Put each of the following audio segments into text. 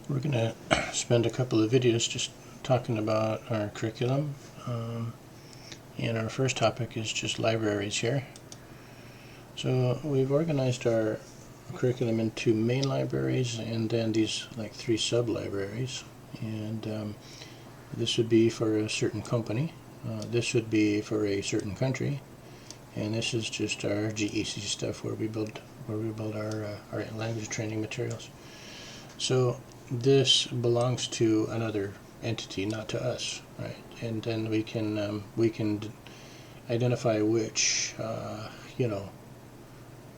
We're going to spend a couple of videos just talking about our curriculum. And our first topic is just libraries here. So we've organized our curriculum into main libraries and then these like 3 sub-libraries. And this would be for a certain company. This would be for a certain country. And this is just our GEC stuff where we build our language training materials. So this belongs to another entity, not to us, right? And then we can identify which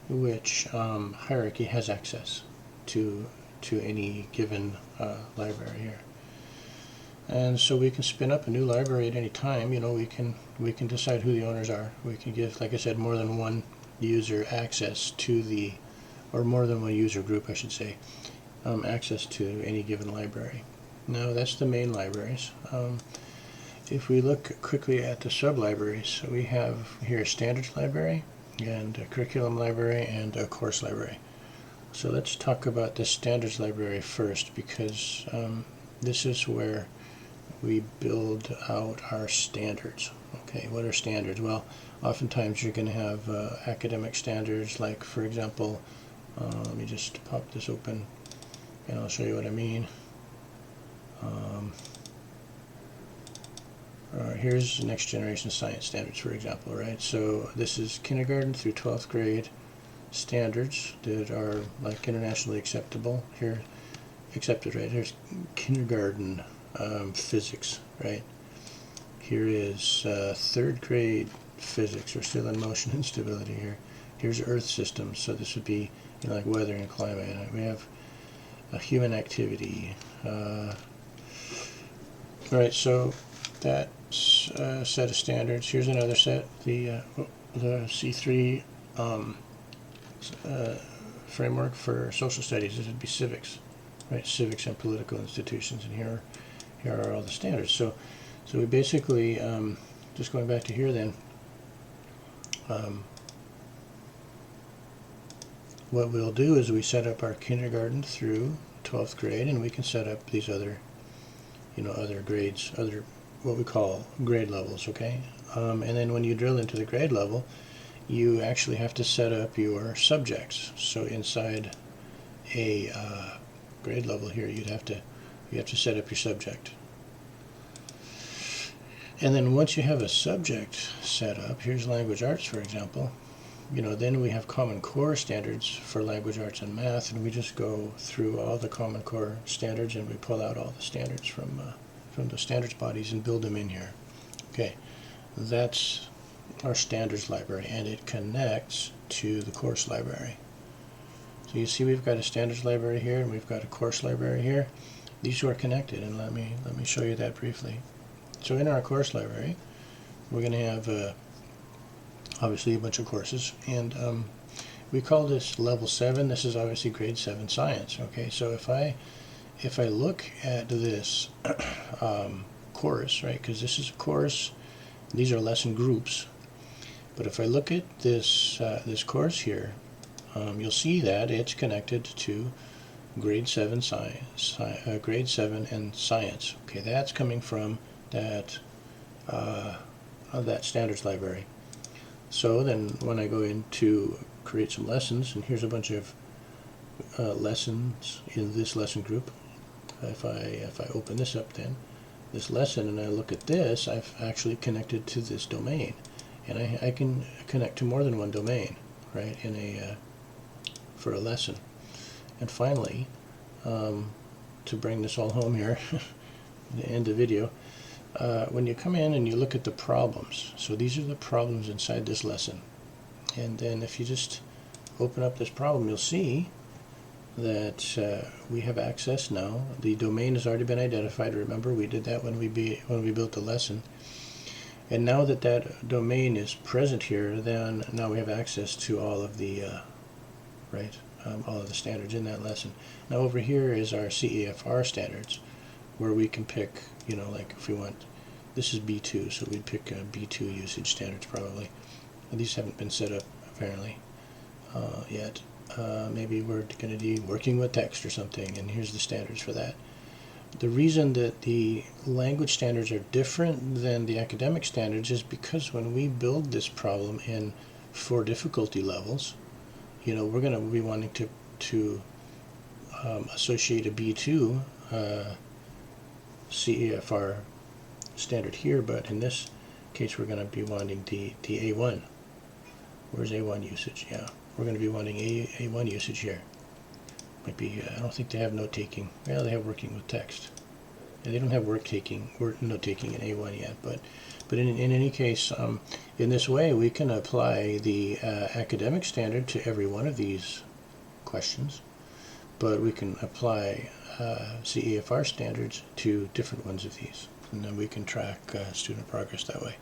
hierarchy has access to any given library here. And so we can spin up a new library at any time. We can decide who the owners are. We can give, like I said, more than one user access to or more than one user group, I should say, access to any given library. Now that's the main libraries. If we look quickly at the sub-libraries, we have here a standards library and a curriculum library and a course library. So let's talk about the standards library first, because this is where we build out our standards. Okay, what are standards? Well, oftentimes you're going to have academic standards, like, for example, let me just pop this open and I'll show you what I mean. Here's next generation science standards, for example, right? So this is kindergarten through 12th grade standards that are like internationally accepted, right? Here's kindergarten physics, right? Here is 3rd grade physics, or still in motion and stability here. Here's earth systems, so this would be like weather and climate. We have human activity. Right, so that's a set of standards. Here's another set, the C3 framework for social studies. This would be civics, right? Civics and political institutions, and here are all the standards. So we basically, just going back to here then, what we'll do is we set up our kindergarten through 12th grade, and we can set up these other grades, what we call grade levels, okay? And then when you drill into the grade level, you actually have to set up your subjects. So inside a grade level here, you have to set up your subject. And then once you have a subject set up, here's language arts, for example, then we have Common Core standards for language arts and math, and we just go through all the Common Core standards and we pull out all the standards from the standards bodies and build them in here. Okay, that's our standards library, and it connects to the course library. So you see we've got a standards library here and we've got a course library here. These two are connected, and let me show you that briefly. So in our course library, we're going to have obviously a bunch of courses, and we call this level 7. This is obviously grade 7 science. Okay, so if I look at this course, right, because this is a course, these are lesson groups, but if I look at this course here, you'll see that it's connected to grade 7 science, grade 7 and science. Okay, that's coming from that standards library. So then when I go in to create some lessons, and here's a bunch of lessons in this lesson group. If I open this up, then this lesson, and I look at this, I've actually connected to this domain, and I can connect to more than one domain, right, for a lesson. And finally, to bring this all home here, the end of the video, when you come in and you look at the problems, so these are the problems inside this lesson, and then if you just open up this problem, you'll see that we have access now. The domain has already been identified. Remember, we did that when we built the lesson, and now that domain is present here, then now we have access to all of the all of the standards in that lesson. Now over here is our CEFR standards, where we can pick, like if we want, this is B2, so we'd pick B2 usage standards probably. And these haven't been set up apparently yet. maybe we're going to be working with text or something, and here's the standards for that. The reason that the language standards are different than the academic standards is because when we build this problem in 4 difficulty levels, we're going to be wanting to associate a B2 CEFR standard here, but in this case we're going to be wanting the A1. Where's A1 usage? Yeah, we're going to be wanting A1 usage here. Might be, I don't think they have note-taking. Well, they have working with text. And they don't have note-taking in A1 yet, but in any case, in this way we can apply the academic standard to every one of these questions, but we can apply CEFR standards to different ones of these, and then we can track student progress that way.